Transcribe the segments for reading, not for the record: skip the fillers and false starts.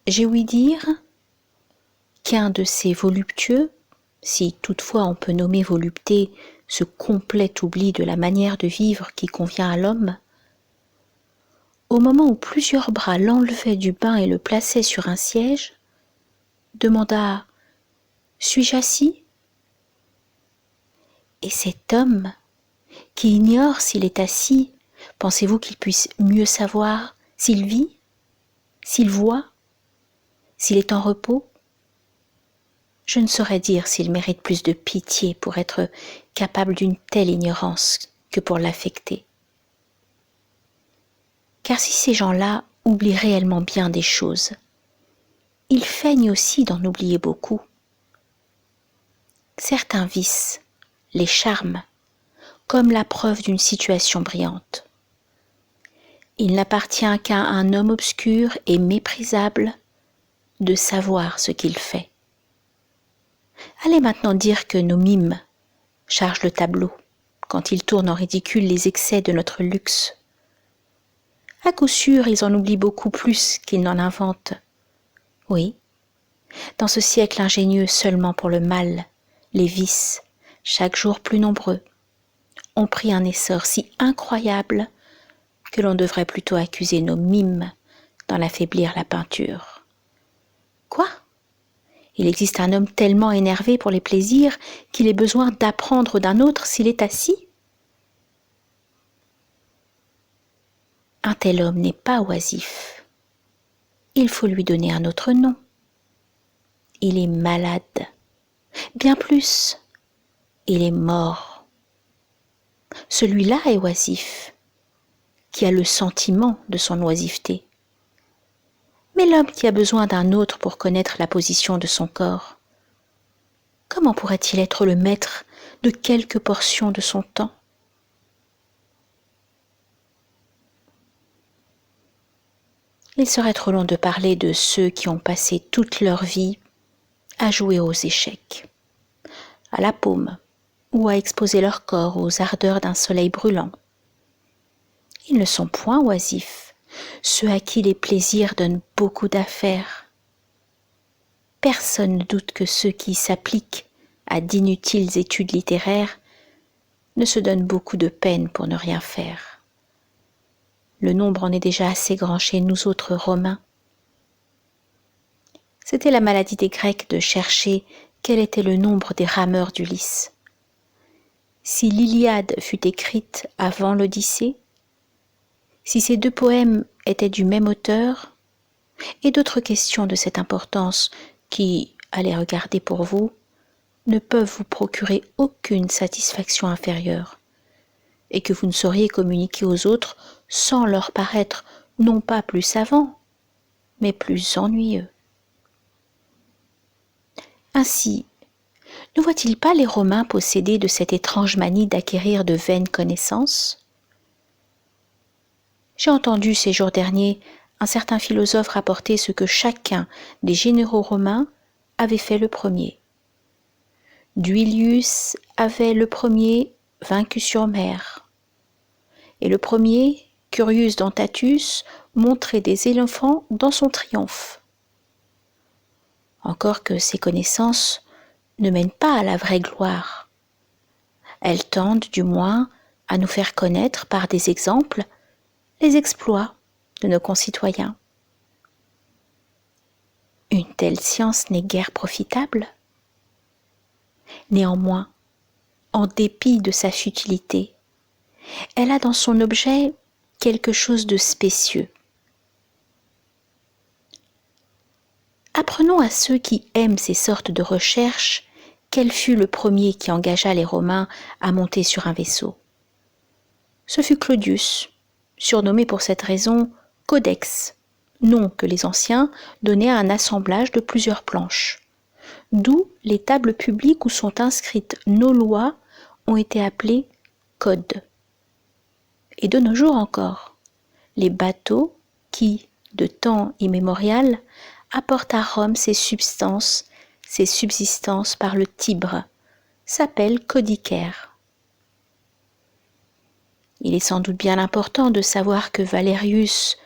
j'ai ouï dire qu'un de ces voluptueux, si toutefois on peut nommer volupté ce complet oubli de la manière de vivre qui convient à l'homme, au moment où plusieurs bras l'enlevaient du bain et le plaçaient sur un siège, demanda « Suis-je assis ?» Et cet homme, qui ignore s'il est assis, pensez-vous qu'il puisse mieux savoir s'il vit, s'il voit, s'il est en repos? Je ne saurais dire s'il mérite plus de pitié pour être capable d'une telle ignorance que pour l'affecter. Car si ces gens-là oublient réellement bien des choses, ils feignent aussi d'en oublier beaucoup. Certains vices les charment comme la preuve d'une situation brillante. Il n'appartient qu'à un homme obscur et méprisable de savoir ce qu'il fait. Allez maintenant dire que nos mimes chargent le tableau quand ils tournent en ridicule les excès de notre luxe. À coup sûr, ils en oublient beaucoup plus qu'ils n'en inventent. Oui, dans ce siècle ingénieux seulement pour le mal, les vices, chaque jour plus nombreux, ont pris un essor si incroyable que l'on devrait plutôt accuser nos mimes d'en affaiblir la peinture. Quoi ? Il existe un homme tellement énervé pour les plaisirs qu'il ait besoin d'apprendre d'un autre s'il est assis ? Un tel homme n'est pas oisif. Il faut lui donner un autre nom. Il est malade. Bien plus, il est mort. Celui-là est oisif, qui a le sentiment de son oisiveté. Mais l'homme qui a besoin d'un autre pour connaître la position de son corps, comment pourrait-il être le maître de quelque portion de son temps ? Il serait trop long de parler de ceux qui ont passé toute leur vie à jouer aux échecs, à la paume, ou à exposer leur corps aux ardeurs d'un soleil brûlant. Ils ne sont point oisifs, ceux à qui les plaisirs donnent beaucoup d'affaires. Personne ne doute que ceux qui s'appliquent à d'inutiles études littéraires ne se donnent beaucoup de peine pour ne rien faire. Le nombre en est déjà assez grand chez nous autres Romains. C'était la maladie des Grecs de chercher quel était le nombre des rameurs d'Ulysse. Si l'Iliade fut écrite avant l'Odyssée, si ces deux poèmes étaient du même auteur, et d'autres questions de cette importance qui, à les regarder pour vous, ne peuvent vous procurer aucune satisfaction inférieure, et que vous ne sauriez communiquer aux autres sans leur paraître non pas plus savants, mais plus ennuyeux. Ainsi, ne voient-ils pas les Romains posséder de cette étrange manie d'acquérir de vaines connaissances ? J'ai entendu ces jours derniers un certain philosophe rapporter ce que chacun des généraux romains avait fait le premier. Duilius avait le premier vaincu sur mer, et le premier, Curius Dentatus, montrait des éléphants dans son triomphe. Encore que ces connaissances ne mènent pas à la vraie gloire. Elles tendent, du moins, à nous faire connaître par des exemples les exploits de nos concitoyens. Une telle science n'est guère profitable. Néanmoins, en dépit de sa futilité, elle a dans son objet quelque chose de spécieux. Apprenons à ceux qui aiment ces sortes de recherches quel fut le premier qui engagea les Romains à monter sur un vaisseau. Ce fut Claudius, surnommé pour cette raison Codex, nom que les anciens donnaient à un assemblage de plusieurs planches, d'où les tables publiques où sont inscrites nos lois ont été appelées codes. Et de nos jours encore, les bateaux qui, de temps immémorial, apportent à Rome ces subsistances par le Tibre, s'appellent codicaires. Il est sans doute bien important de savoir que Valerius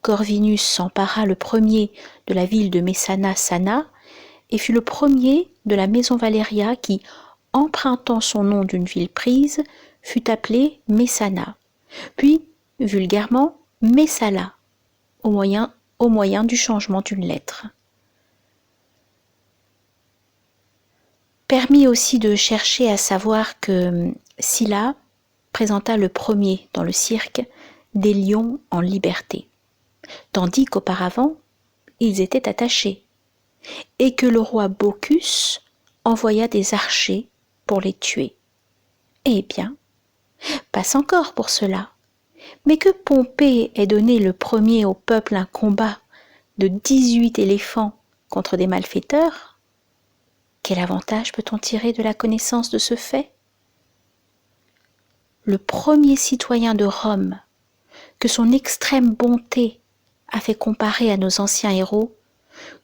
Corvinus s'empara le premier de la ville de Messana Sana et fut le premier de la maison Valeria qui, empruntant son nom d'une ville prise, fut appelée Messana, puis vulgairement Messala, au moyen du changement d'une lettre. Permis aussi de chercher à savoir que Sylla présenta le premier dans le cirque des lions en liberté, tandis qu'auparavant ils étaient attachés, et que le roi Bocchus envoya des archers pour les tuer. Eh bien, passe encore pour cela, mais que Pompée ait donné le premier au peuple un combat de 18 éléphants contre des malfaiteurs, quel avantage peut-on tirer de la connaissance de ce fait ? Le premier citoyen de Rome, que son extrême bonté a fait comparer à nos anciens héros,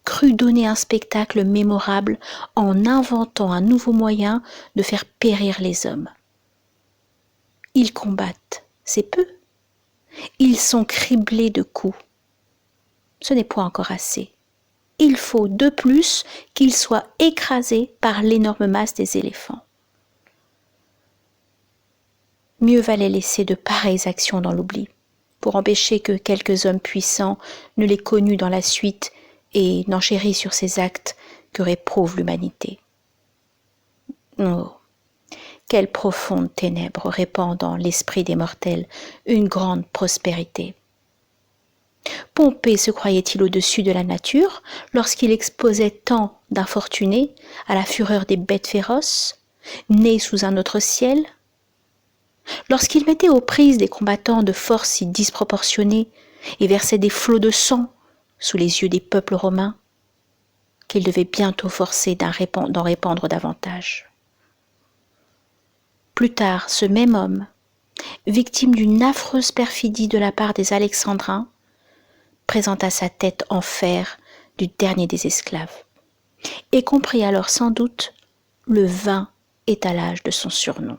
crut donner un spectacle mémorable en inventant un nouveau moyen de faire périr les hommes. Ils combattent, c'est peu. Ils sont criblés de coups. Ce n'est point encore assez. Il faut de plus qu'ils soient écrasés par l'énorme masse des éléphants. Mieux valait laisser de pareilles actions dans l'oubli, pour empêcher que quelques hommes puissants ne les connuent dans la suite et n'enchérissent sur ces actes que réprouve l'humanité. Oh, quelle profonde ténèbre répand dans l'esprit des mortels une grande prospérité. Pompée se croyait-il au-dessus de la nature lorsqu'il exposait tant d'infortunés à la fureur des bêtes féroces, nées sous un autre ciel ? Lorsqu'il mettait aux prises des combattants de force si disproportionnée et versait des flots de sang sous les yeux des peuples romains, qu'il devait bientôt forcer d'en répandre davantage. Plus tard, ce même homme, victime d'une affreuse perfidie de la part des Alexandrins, présenta sa tête en fer du dernier des esclaves, et comprit alors sans doute le vain étalage de son surnom.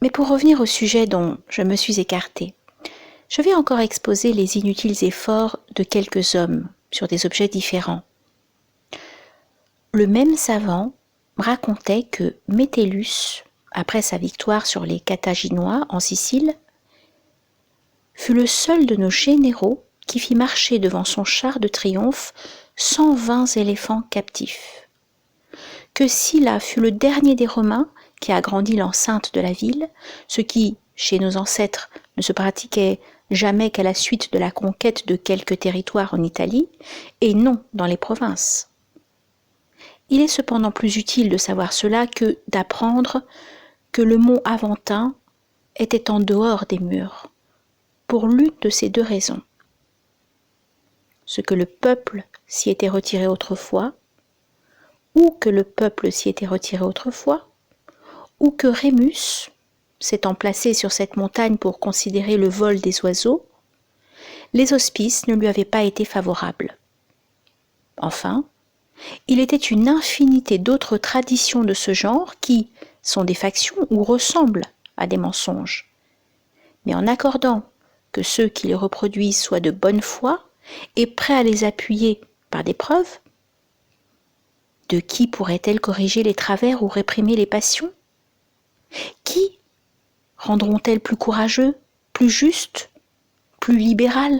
Mais pour revenir au sujet dont je me suis écartée, je vais encore exposer les inutiles efforts de quelques hommes sur des objets différents. Le même savant racontait que Métellus, après sa victoire sur les Carthaginois en Sicile, fut le seul de nos généraux qui fit marcher devant son char de triomphe 120 éléphants captifs. Que Sylla fut le dernier des Romains qui agrandit l'enceinte de la ville, ce qui, chez nos ancêtres, ne se pratiquait jamais qu'à la suite de la conquête de quelques territoires en Italie, et non dans les provinces. Il est cependant plus utile de savoir cela que d'apprendre que le mont Aventin était en dehors des murs, pour l'une de ces deux raisons. Ce que le peuple s'y était retiré autrefois, ou que le peuple s'y était retiré autrefois, ou que Rémus, s'étant placé sur cette montagne pour considérer le vol des oiseaux, les auspices ne lui avaient pas été favorables. Enfin, il était une infinité d'autres traditions de ce genre qui sont des factions ou ressemblent à des mensonges. Mais en accordant que ceux qui les reproduisent soient de bonne foi et prêts à les appuyer par des preuves, de qui pourrait-elle corriger les travers ou réprimer les passions ? Qui rendront-elles plus courageux, plus justes, plus libérales ?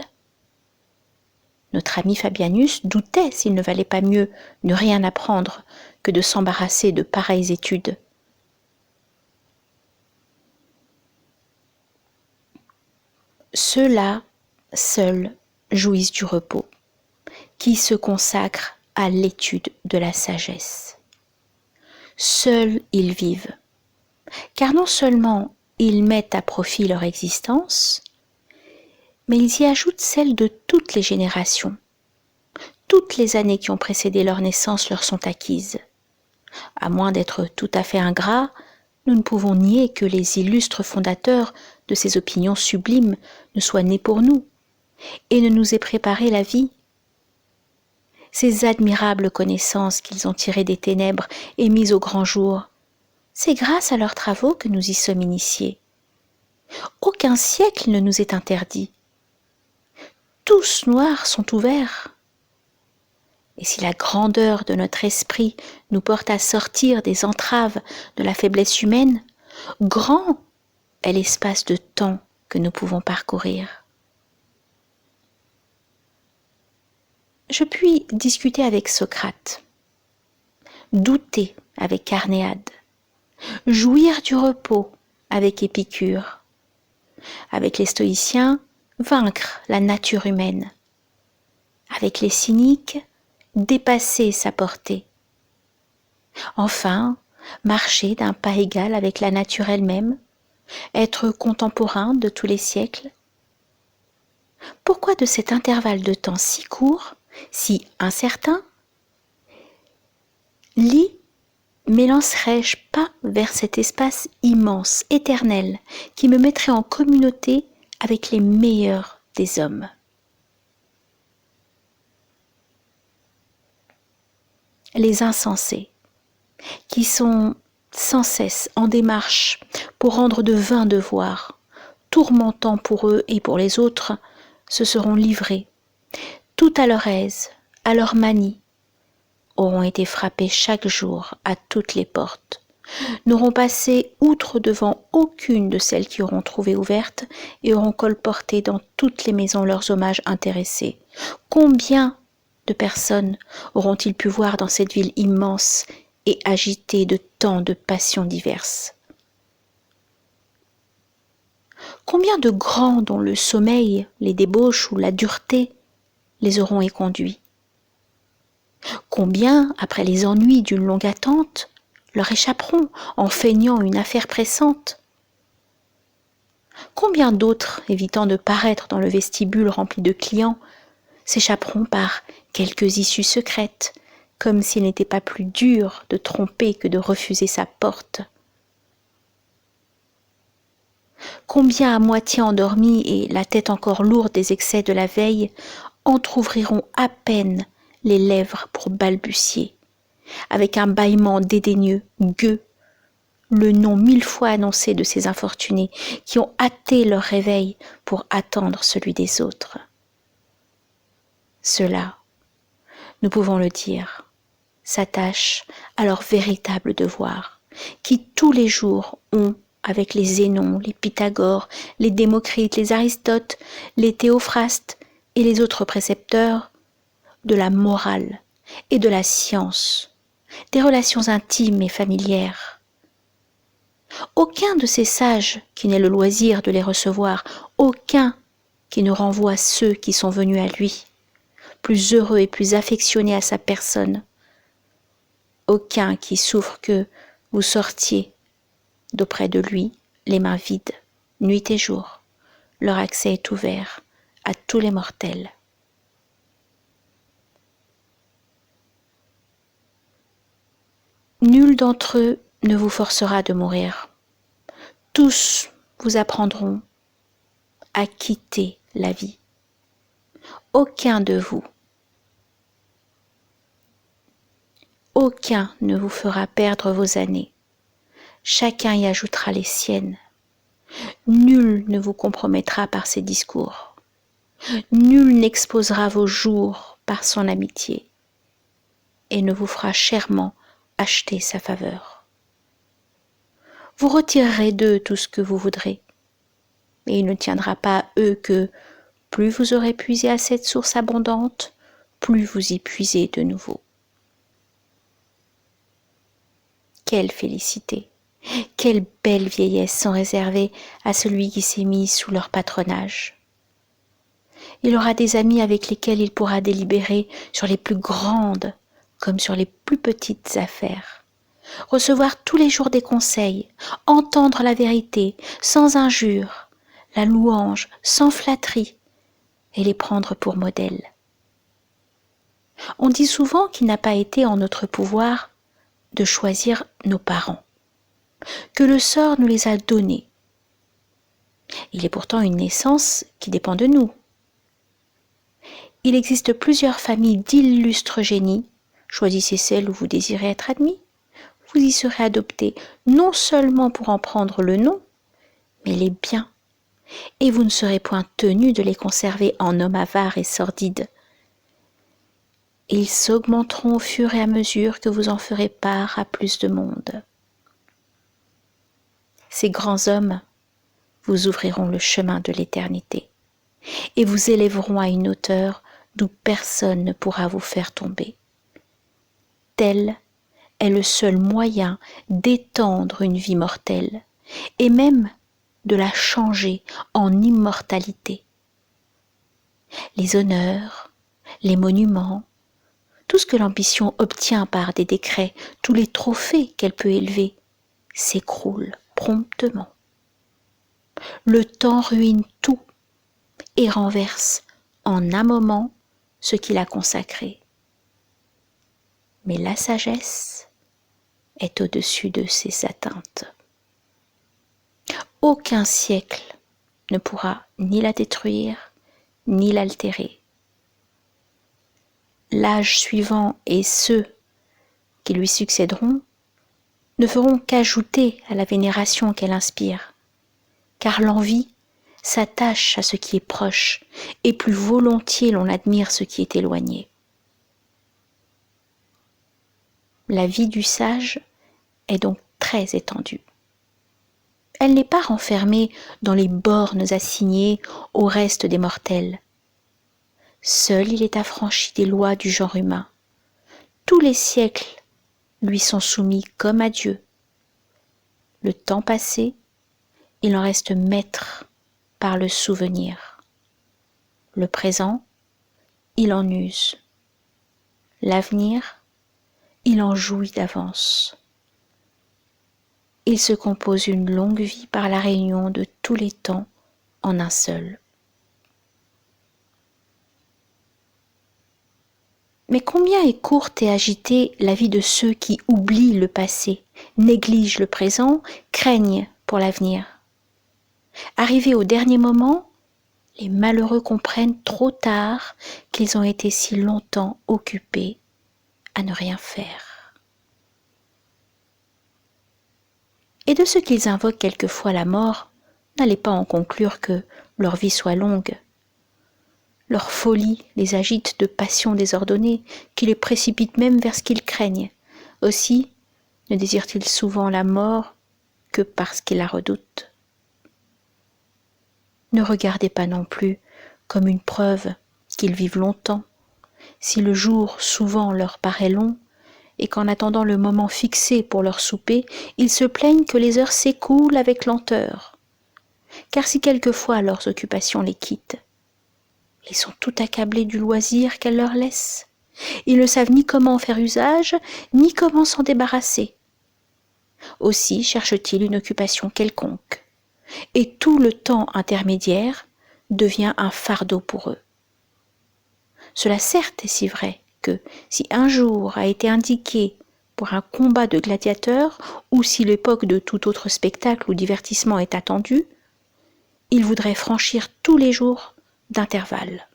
Notre ami Fabianus doutait s'il ne valait pas mieux ne rien apprendre que de s'embarrasser de pareilles études. Ceux-là seuls jouissent du repos, qui se consacrent à l'étude de la sagesse. Seuls ils vivent, car non seulement ils mettent à profit leur existence, mais ils y ajoutent celle de toutes les générations. Toutes les années qui ont précédé leur naissance leur sont acquises. À moins d'être tout à fait ingrats, nous ne pouvons nier que les illustres fondateurs de ces opinions sublimes ne soient nés pour nous et ne nous aient préparé la vie. Ces admirables connaissances qu'ils ont tirées des ténèbres et mises au grand jour, c'est grâce à leurs travaux que nous y sommes initiés. Aucun siècle ne nous est interdit. Tous noirs sont ouverts. Et si la grandeur de notre esprit nous porte à sortir des entraves de la faiblesse humaine, grand est l'espace de temps que nous pouvons parcourir. Je puis discuter avec Socrate, douter avec Carnéade, jouir du repos avec Épicure, avec les stoïciens, vaincre la nature humaine, avec les cyniques, dépasser sa portée. Enfin, marcher d'un pas égal avec la nature elle-même, être contemporain de tous les siècles. Pourquoi de cet intervalle de temps si court, si incertain, m'élancerais-je pas vers cet espace immense, éternel, qui me mettrait en communauté avec les meilleurs des hommes? Les insensés, qui sont sans cesse en démarche pour rendre de vains devoirs, tourmentant pour eux et pour les autres, se seront livrés, tout à leur aise, à leur manie, auront été frappés chaque jour à toutes les portes, n'auront passé outre devant aucune de celles qui auront trouvé ouvertes et auront colporté dans toutes les maisons leurs hommages intéressés. Combien de personnes auront-ils pu voir dans cette ville immense et agitée de tant de passions diverses? Combien de grands dont le sommeil, les débauches ou la dureté les auront éconduits? Combien, après les ennuis d'une longue attente, leur échapperont en feignant une affaire pressante? Combien d'autres, évitant de paraître dans le vestibule rempli de clients, s'échapperont par quelques issues secrètes, comme s'il n'était pas plus dur de tromper que de refuser sa porte? Combien à moitié endormis et la tête encore lourde des excès de la veille, entr'ouvriront à peine les lèvres pour balbutier, avec un bâillement dédaigneux, gueux, le nom 1000 fois annoncé de ces infortunés qui ont hâté leur réveil pour attendre celui des autres. Ceux-là, nous pouvons le dire, s'attachent à leur véritable devoir, qui tous les jours ont, avec les Zénon, les Pythagore, les Démocrite, les Aristote, les Théophrastes et les autres précepteurs, de la morale et de la science, des relations intimes et familières. Aucun de ces sages qui n'ait le loisir de les recevoir, aucun qui ne renvoie ceux qui sont venus à lui, plus heureux et plus affectionnés à sa personne, aucun qui souffre que vous sortiez d'auprès de lui les mains vides, nuit et jour. Leur accès est ouvert à tous les mortels. Nul d'entre eux ne vous forcera de mourir. Tous vous apprendront à quitter la vie. Aucun de vous, aucun ne vous fera perdre vos années. Chacun y ajoutera les siennes. Nul ne vous compromettra par ses discours. Nul n'exposera vos jours par son amitié et ne vous fera chèrement acheter sa faveur. Vous retirerez d'eux tout ce que vous voudrez, et il ne tiendra pas à eux que plus vous aurez puisé à cette source abondante, plus vous y puisez de nouveau. Quelle félicité! Quelle belle vieillesse sont réservées à celui qui s'est mis sous leur patronage. Il aura des amis avec lesquels il pourra délibérer sur les plus grandes comme sur les plus petites affaires, recevoir tous les jours des conseils, entendre la vérité sans injure, la louange sans flatterie, et les prendre pour modèle. On dit souvent qu'il n'a pas été en notre pouvoir de choisir nos parents, que le sort nous les a donnés. Il est pourtant une naissance qui dépend de nous. Il existe plusieurs familles d'illustres génies. Choisissez celle où vous désirez être admis. Vous y serez adopté, non seulement pour en prendre le nom, mais les biens et vous ne serez point tenu de les conserver en homme avare et sordide. Ils s'augmenteront au fur et à mesure que vous en ferez part à plus de monde. Ces grands hommes vous ouvriront le chemin de l'éternité et vous élèveront à une hauteur d'où personne ne pourra vous faire tomber. Tel est le seul moyen d'étendre une vie mortelle et même de la changer en immortalité. Les honneurs, les monuments, tout ce que l'ambition obtient par des décrets, tous les trophées qu'elle peut élever, s'écroulent promptement. Le temps ruine tout et renverse en un moment ce qu'il a consacré. Mais la sagesse est au-dessus de ces atteintes. Aucun siècle ne pourra ni la détruire, ni l'altérer. L'âge suivant et ceux qui lui succéderont ne feront qu'ajouter à la vénération qu'elle inspire, car l'envie s'attache à ce qui est proche et plus volontiers l'on admire ce qui est éloigné. La vie du sage est donc très étendue. Elle n'est pas renfermée dans les bornes assignées au reste des mortels. Seul il est affranchi des lois du genre humain. Tous les siècles lui sont soumis comme à Dieu. Le temps passé, il en reste maître par le souvenir. Le présent, il en use. L'avenir, il en jouit d'avance. Il se compose une longue vie par la réunion de tous les temps en un seul. Mais combien est courte et agitée la vie de ceux qui oublient le passé, négligent le présent, craignent pour l'avenir. Arrivés au dernier moment, les malheureux comprennent trop tard qu'ils ont été si longtemps occupés à ne rien faire. Et de ceux qu'ils invoquent quelquefois la mort, n'allez pas en conclure que leur vie soit longue. Leur folie les agite de passions désordonnées qui les précipitent même vers ce qu'ils craignent. Aussi ne désirent-ils souvent la mort que parce qu'ils la redoutent. Ne regardez pas non plus comme une preuve qu'ils vivent longtemps, si le jour souvent leur paraît long, et qu'en attendant le moment fixé pour leur souper, ils se plaignent que les heures s'écoulent avec lenteur. Car si quelquefois leurs occupations les quittent, ils sont tout accablés du loisir qu'elles leur laissent. Ils ne savent ni comment en faire usage, ni comment s'en débarrasser. Aussi cherchent-ils une occupation quelconque, et tout le temps intermédiaire devient un fardeau pour eux. Cela certes est si vrai que, si un jour a été indiqué pour un combat de gladiateurs, ou si l'époque de tout autre spectacle ou divertissement est attendue, ils voudraient franchir tous les jours d'intervalle.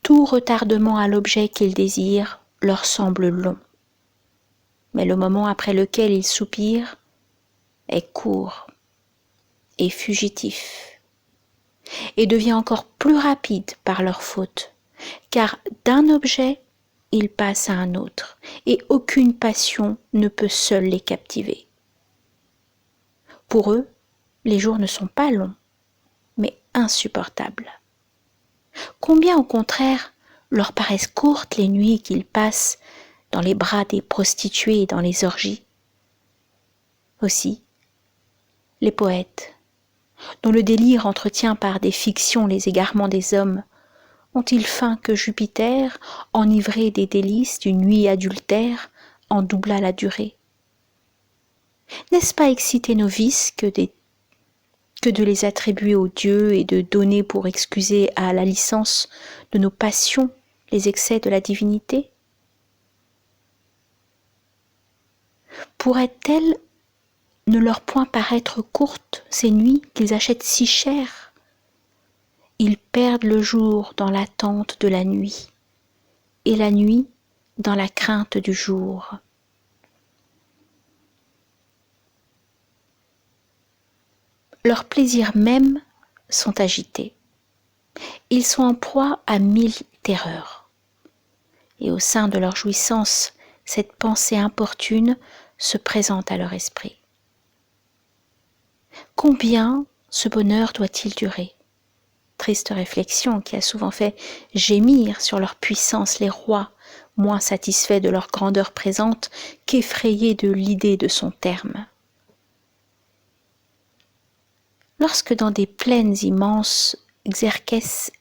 Tout retardement à l'objet qu'ils désirent leur semble long, mais le moment après lequel ils soupirent est court et fugitif, et devient encore plus rapide par leur faute, car d'un objet, ils passent à un autre, et aucune passion ne peut seule les captiver. Pour eux, les jours ne sont pas longs, mais insupportables. Combien au contraire leur paraissent courtes les nuits qu'ils passent dans les bras des prostituées et dans les orgies. Aussi, les poètes, dont le délire entretient par des fictions les égarements des hommes, ont-ils faim que Jupiter, enivré des délices d'une nuit adultère, en doubla la durée? N'est-ce pas exciter nos vices que de les attribuer aux dieux et de donner pour excuser à la licence de nos passions les excès de la divinité? Pourraient-elles ne leur point paraître courtes ces nuits qu'ils achètent si cher? Ils perdent le jour dans l'attente de la nuit, et la nuit dans la crainte du jour. Leurs plaisirs mêmes sont agités. Ils sont en proie à 1000 terreurs. Et au sein de leur jouissance, cette pensée importune se présente à leur esprit. Combien ce bonheur doit-il durer ? Triste réflexion qui a souvent fait gémir sur leur puissance les rois, moins satisfaits de leur grandeur présente qu'effrayés de l'idée de son terme. Lorsque dans des plaines immenses, Xerxès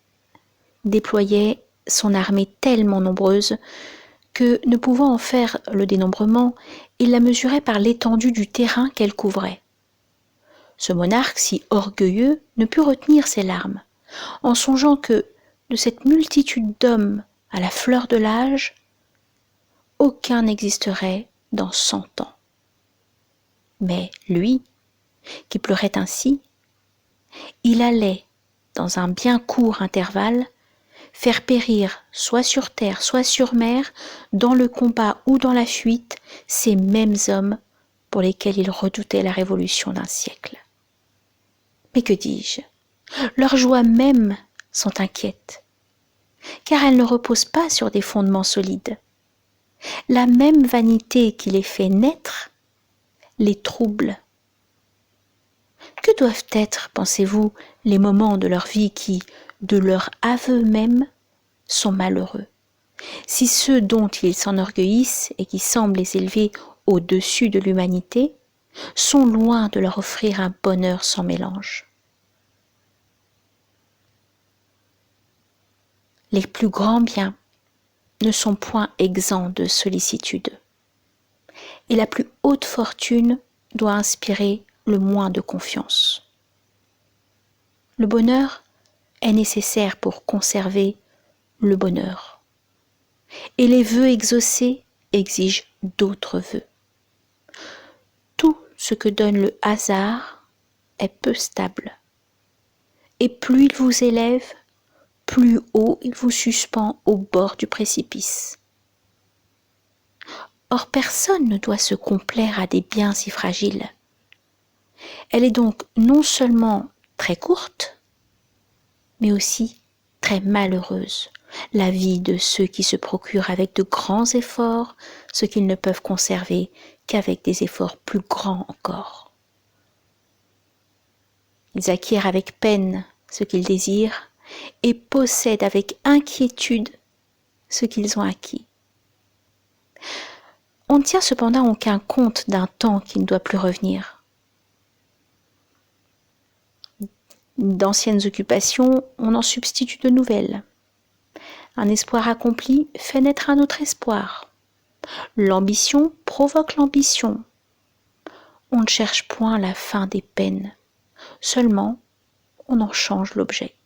déployait son armée tellement nombreuse que, ne pouvant en faire le dénombrement, il la mesurait par l'étendue du terrain qu'elle couvrait. Ce monarque si orgueilleux ne put retenir ses larmes, en songeant que, de cette multitude d'hommes à la fleur de l'âge, aucun n'existerait dans 100 ans. Mais lui, qui pleurait ainsi, il allait, dans un bien court intervalle, faire périr, soit sur terre, soit sur mer, dans le combat ou dans la fuite, ces mêmes hommes pour lesquels il redoutait la révolution d'un siècle. Mais que dis-je ? Leurs joies mêmes sont inquiètes, car elles ne reposent pas sur des fondements solides. La même vanité qui les fait naître les trouble. Que doivent être, pensez-vous, les moments de leur vie qui, de leur aveu même, sont malheureux, si ceux dont ils s'enorgueillissent et qui semblent les élever au-dessus de l'humanité sont loin de leur offrir un bonheur sans mélange. Les plus grands biens ne sont point exempts de sollicitude, et la plus haute fortune doit inspirer le moins de confiance. Le bonheur est nécessaire pour conserver le bonheur, et les vœux exaucés exigent d'autres vœux. Tout ce que donne le hasard est peu stable, et plus il vous élève, plus haut il vous suspend au bord du précipice. Or personne ne doit se complaire à des biens si fragiles. Elle est donc non seulement très courte, mais aussi très malheureuse, la vie de ceux qui se procurent avec de grands efforts ce qu'ils ne peuvent conserver qu'avec des efforts plus grands encore. Ils acquièrent avec peine ce qu'ils désirent et possèdent avec inquiétude ce qu'ils ont acquis. On ne tient cependant aucun compte d'un temps qui ne doit plus revenir. D'anciennes occupations, on en substitue de nouvelles. Un espoir accompli fait naître un autre espoir. L'ambition provoque l'ambition. On ne cherche point la fin des peines, seulement on en change l'objet.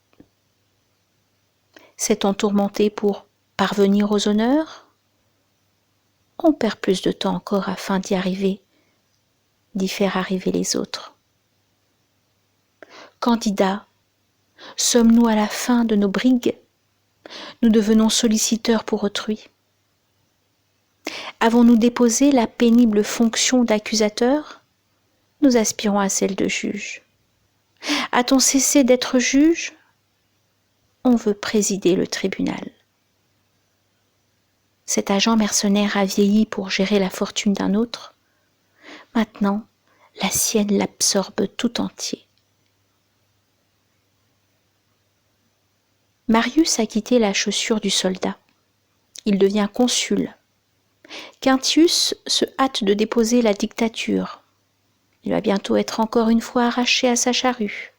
S'est-on tourmenté pour parvenir aux honneurs ? On perd plus de temps encore afin d'y faire arriver les autres. Candidats, sommes-nous à la fin de nos brigues ? Nous devenons solliciteurs pour autrui. Avons-nous déposé la pénible fonction d'accusateur ? Nous aspirons à celle de juge. A-t-on cessé d'être juge ? On veut présider le tribunal. Cet agent mercenaire a vieilli pour gérer la fortune d'un autre. Maintenant, la sienne l'absorbe tout entier. Marius a quitté la chaussure du soldat. Il devient consul. Quintius se hâte de déposer la dictature. Il va bientôt être encore une fois arraché à sa charrue.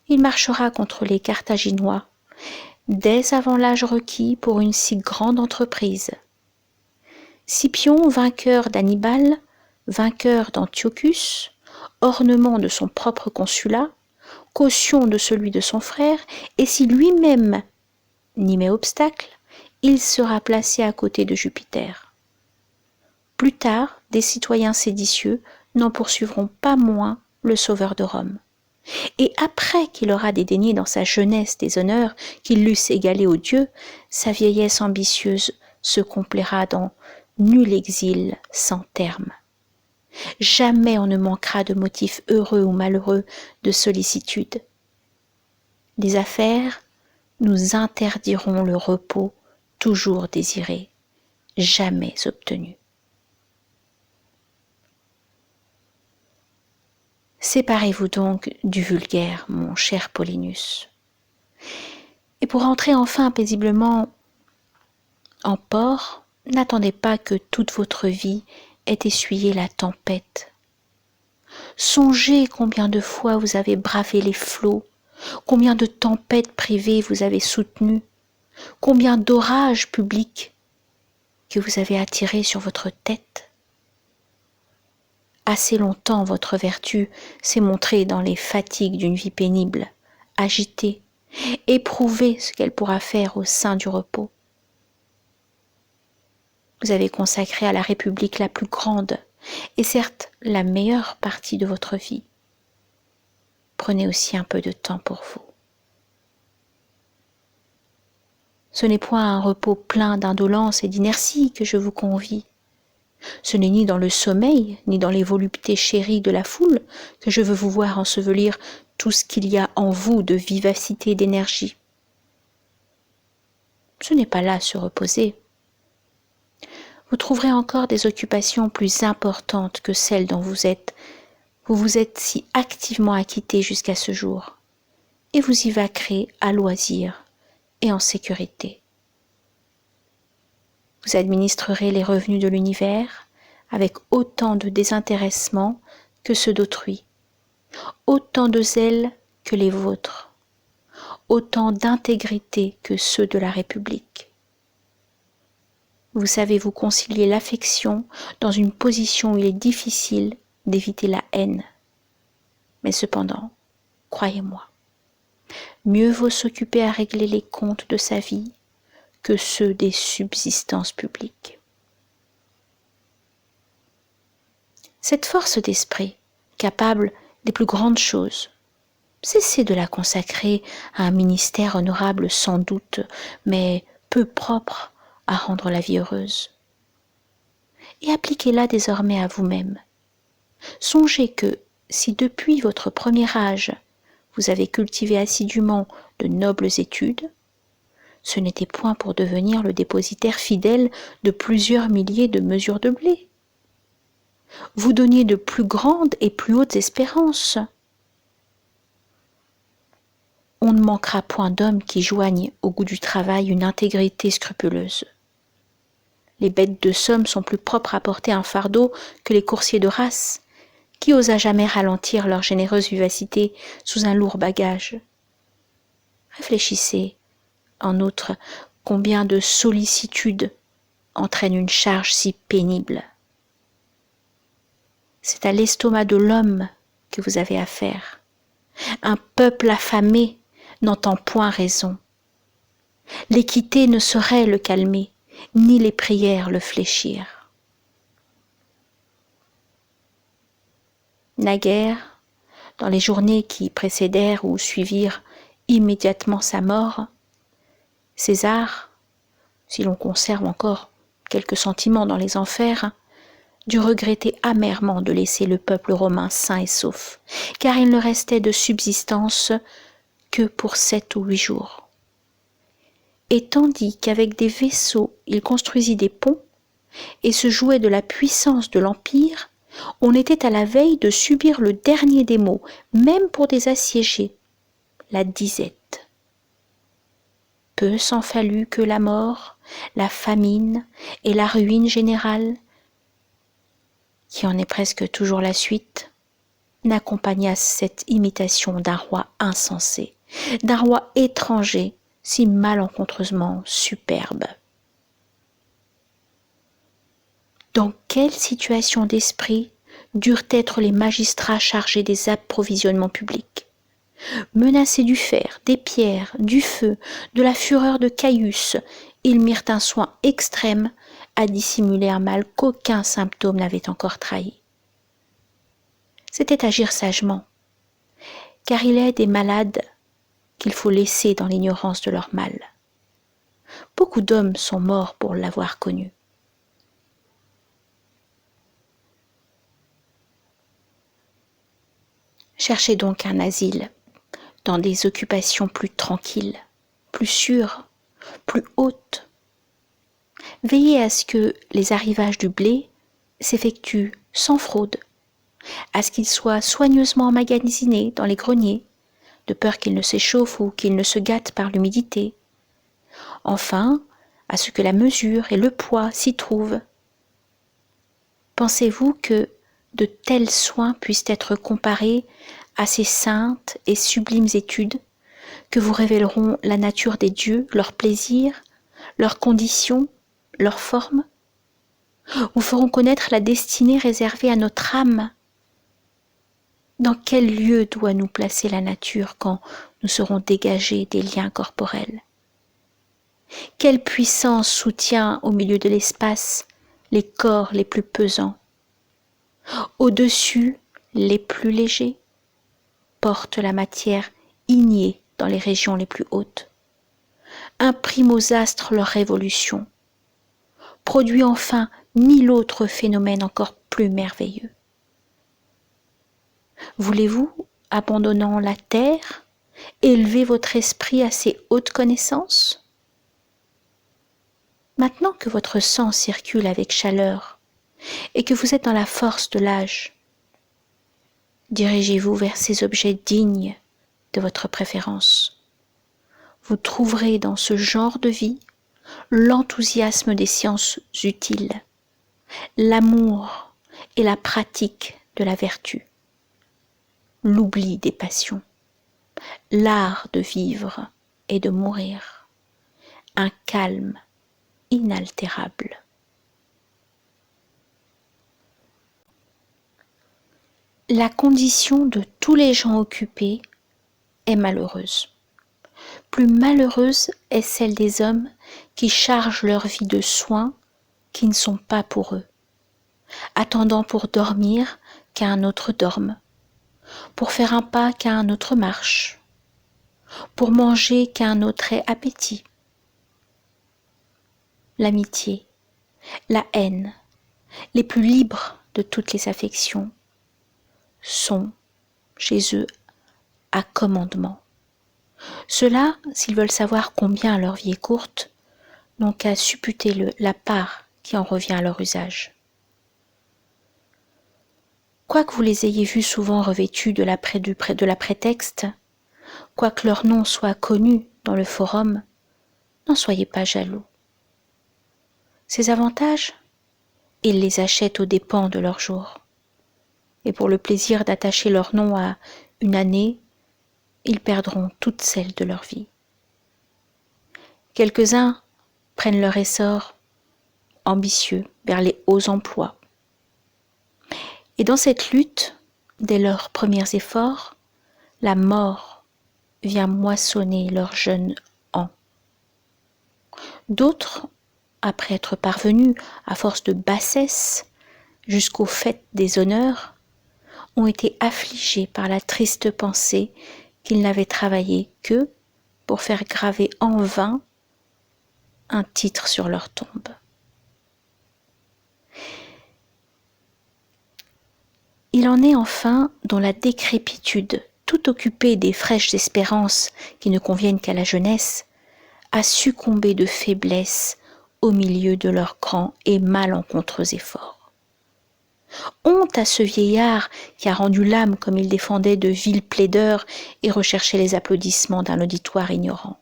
Il marchera contre les Carthaginois, dès avant l'âge requis pour une si grande entreprise. Scipion, vainqueur d'Hannibal, vainqueur d'Antiochus, ornement de son propre consulat, caution de celui de son frère, et si lui-même n'y met obstacle, il sera placé à côté de Jupiter. Plus tard, des citoyens séditieux n'en poursuivront pas moins le sauveur de Rome. Et après qu'il aura dédaigné dans sa jeunesse des honneurs qui l'eussent égalé aux dieux, sa vieillesse ambitieuse se complaira dans nul exil sans terme. Jamais on ne manquera de motifs heureux ou malheureux de sollicitude. Les affaires nous interdiront le repos toujours désiré, jamais obtenu. Séparez-vous donc du vulgaire, mon cher Paulinus. Et pour entrer enfin paisiblement en port, n'attendez pas que toute votre vie ait essuyé la tempête. Songez combien de fois vous avez bravé les flots, combien de tempêtes privées vous avez soutenues, combien d'orages publics que vous avez attirés sur votre tête. Assez longtemps votre vertu s'est montrée dans les fatigues d'une vie pénible, agitée. Éprouvez ce qu'elle pourra faire au sein du repos. Vous avez consacré à la République la plus grande et certes la meilleure partie de votre vie. Prenez aussi un peu de temps pour vous. Ce n'est point un repos plein d'indolence et d'inertie que je vous convie. Ce n'est ni dans le sommeil, ni dans les voluptés chéries de la foule que je veux vous voir ensevelir tout ce qu'il y a en vous de vivacité et d'énergie. Ce n'est pas là se reposer. Vous trouverez encore des occupations plus importantes que celles dont vous vous êtes si activement acquitté jusqu'à ce jour, et vous y vaquerez à loisir et en sécurité. Vous administrerez les revenus de l'univers avec autant de désintéressement que ceux d'autrui, autant de zèle que les vôtres, autant d'intégrité que ceux de la République. Vous savez vous concilier l'affection dans une position où il est difficile d'éviter la haine. Mais cependant, croyez-moi, mieux vaut s'occuper à régler les comptes de sa vie que ceux des subsistances publiques. Cette force d'esprit, capable des plus grandes choses, cessez de la consacrer à un ministère honorable sans doute, mais peu propre à rendre la vie heureuse. Et appliquez-la désormais à vous-même. Songez que si depuis votre premier âge, vous avez cultivé assidûment de nobles études, ce n'était point pour devenir le dépositaire fidèle de plusieurs milliers de mesures de blé. Vous donniez de plus grandes et plus hautes espérances. On ne manquera point d'hommes qui joignent au goût du travail une intégrité scrupuleuse. Les bêtes de somme sont plus propres à porter un fardeau que les coursiers de race. Qui osa jamais ralentir leur généreuse vivacité sous un lourd bagage? Réfléchissez, en outre, combien de sollicitude entraîne une charge si pénible. C'est à l'estomac de l'homme que vous avez affaire. Un peuple affamé n'entend point raison. L'équité ne saurait le calmer, ni les prières le fléchir. Naguère, dans les journées qui précédèrent ou suivirent immédiatement sa mort, César, si l'on conserve encore quelques sentiments dans les enfers, dut regretter amèrement de laisser le peuple romain sain et sauf, car il ne restait de subsistance que pour 7 ou 8 jours. Et tandis qu'avec des vaisseaux il construisit des ponts et se jouait de la puissance de l'Empire, on était à la veille de subir le dernier des maux, même pour des assiégés, la disette. Peu s'en fallut que la mort, la famine et la ruine générale, qui en est presque toujours la suite, n'accompagnassent cette imitation d'un roi insensé, d'un roi étranger, si malencontreusement superbe. Dans quelle situation d'esprit durent être les magistrats chargés des approvisionnements publics? Menacés du fer, des pierres, du feu, de la fureur de Caius, ils mirent un soin extrême à dissimuler un mal qu'aucun symptôme n'avait encore trahi. C'était agir sagement, car il est des malades qu'il faut laisser dans l'ignorance de leur mal. Beaucoup d'hommes sont morts pour l'avoir connu. Cherchez donc un asile dans des occupations plus tranquilles, plus sûres, plus hautes. Veillez à ce que les arrivages du blé s'effectuent sans fraude, à ce qu'il soit soigneusement emmagasiné dans les greniers, de peur qu'il ne s'échauffe ou qu'il ne se gâte par l'humidité. Enfin, à ce que la mesure et le poids s'y trouvent. Pensez-vous que de tels soins puissent être comparés à ces saintes et sublimes études que vous révéleront la nature des dieux, leurs plaisirs, leurs conditions, leurs formes, vous feront connaître la destinée réservée à notre âme? Dans quel lieu doit nous placer la nature quand nous serons dégagés des liens corporels? Quelle puissance soutient au milieu de l'espace les corps les plus pesants? Au-dessus, les plus légers portent la matière ignée dans les régions les plus hautes. Imprime aux astres leur révolution. Produit enfin mille autres phénomènes encore plus merveilleux. Voulez-vous, abandonnant la terre, élever votre esprit à ces hautes connaissances? Maintenant que votre sang circule avec chaleur et que vous êtes dans la force de l'âge, dirigez-vous vers ces objets dignes de votre préférence. Vous trouverez dans ce genre de vie l'enthousiasme des sciences utiles, l'amour et la pratique de la vertu, l'oubli des passions, l'art de vivre et de mourir, un calme inaltérable. La condition de tous les gens occupés est malheureuse. Plus malheureuse est celle des hommes qui chargent leur vie de soins qui ne sont pas pour eux, attendant pour dormir qu'un autre dorme, pour faire un pas qu'un autre marche, pour manger qu'un autre ait appétit. L'amitié, la haine, les plus libres de toutes les affections, sont, chez eux, à commandement. Ceux-là, s'ils veulent savoir combien leur vie est courte, n'ont qu'à supputer la part qui en revient à leur usage. Quoique vous les ayez vus souvent revêtus de la prétexte, quoique leur nom soit connu dans le forum, n'en soyez pas jaloux. Ces avantages, ils les achètent aux dépens de leur jour. Et pour le plaisir d'attacher leur nom à une année, ils perdront toutes celles de leur vie. Quelques-uns prennent leur essor ambitieux vers les hauts emplois. Et dans cette lutte, dès leurs premiers efforts, la mort vient moissonner leurs jeunes ans. D'autres, après être parvenus, à force de bassesse, jusqu'au fait des honneurs, ont été affligés par la triste pensée qu'ils n'avaient travaillé que pour faire graver en vain un titre sur leur tombe. Il en est enfin dont la décrépitude, tout occupée des fraîches espérances qui ne conviennent qu'à la jeunesse, a succombé de faiblesse au milieu de leurs grands et malencontreux efforts. Honte à ce vieillard qui a rendu l'âme comme il défendait de vils plaideurs et recherchait les applaudissements d'un auditoire ignorant.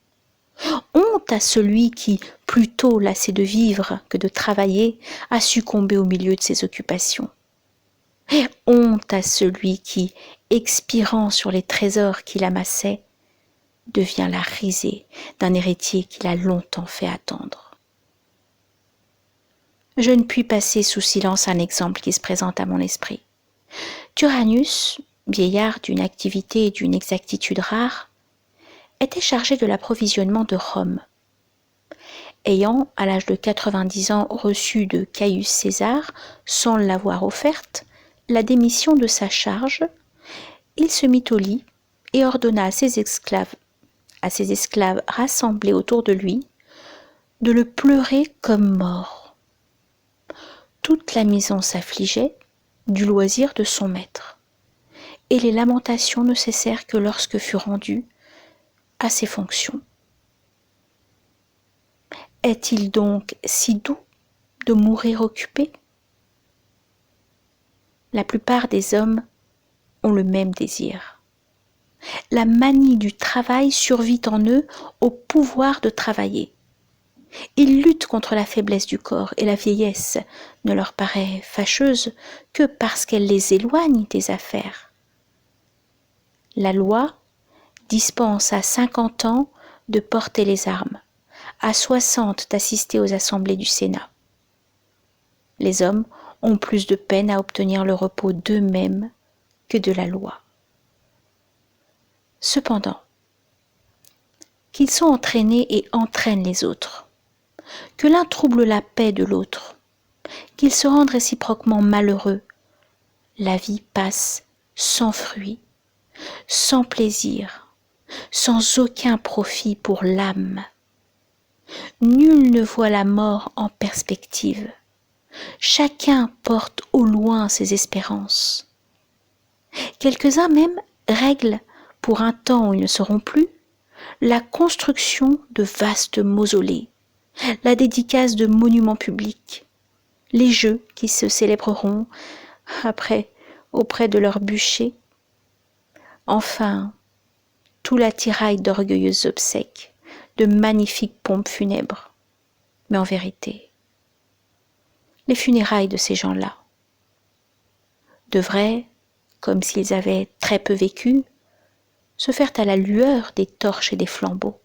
Honte à celui qui, plutôt lassé de vivre que de travailler, a succombé au milieu de ses occupations. Honte à celui qui, expirant sur les trésors qu'il amassait, devient la risée d'un héritier qu'il a longtemps fait attendre. Je ne puis passer sous silence un exemple qui se présente à mon esprit. Turanus, vieillard d'une activité et d'une exactitude rares, était chargé de l'approvisionnement de Rome. Ayant, à l'âge de 90 ans, reçu de Caius César, sans l'avoir offerte, la démission de sa charge, il se mit au lit et ordonna à ses esclaves rassemblés autour de lui, de le pleurer comme mort. Toute la maison s'affligeait du loisir de son maître, et les lamentations ne cessèrent que lorsque fut rendu à ses fonctions. Est-il donc si doux de mourir occupé ? La plupart des hommes ont le même désir. La manie du travail survit en eux au pouvoir de travailler. Ils luttent contre la faiblesse du corps et la vieillesse ne leur paraît fâcheuse que parce qu'elle les éloigne des affaires. La loi dispense à 50 ans de porter les armes, à 60 d'assister aux assemblées du Sénat. Les hommes ont plus de peine à obtenir le repos d'eux-mêmes que de la loi. Cependant, qu'ils sont entraînés et entraînent les autres, que l'un trouble la paix de l'autre, qu'ils se rendent réciproquement malheureux, la vie passe sans fruit, sans plaisir, sans aucun profit pour l'âme. Nul ne voit la mort en perspective. Chacun porte au loin ses espérances. Quelques-uns même règlent, pour un temps où ils ne seront plus, la construction de vastes mausolées, la dédicace de monuments publics, les jeux qui se célébreront après auprès de leur bûcher, enfin tout l'attirail d'orgueilleux obsèques, de magnifiques pompes funèbres. Mais en vérité, les funérailles de ces gens-là devraient, comme s'ils avaient très peu vécu, se faire à la lueur des torches et des flambeaux.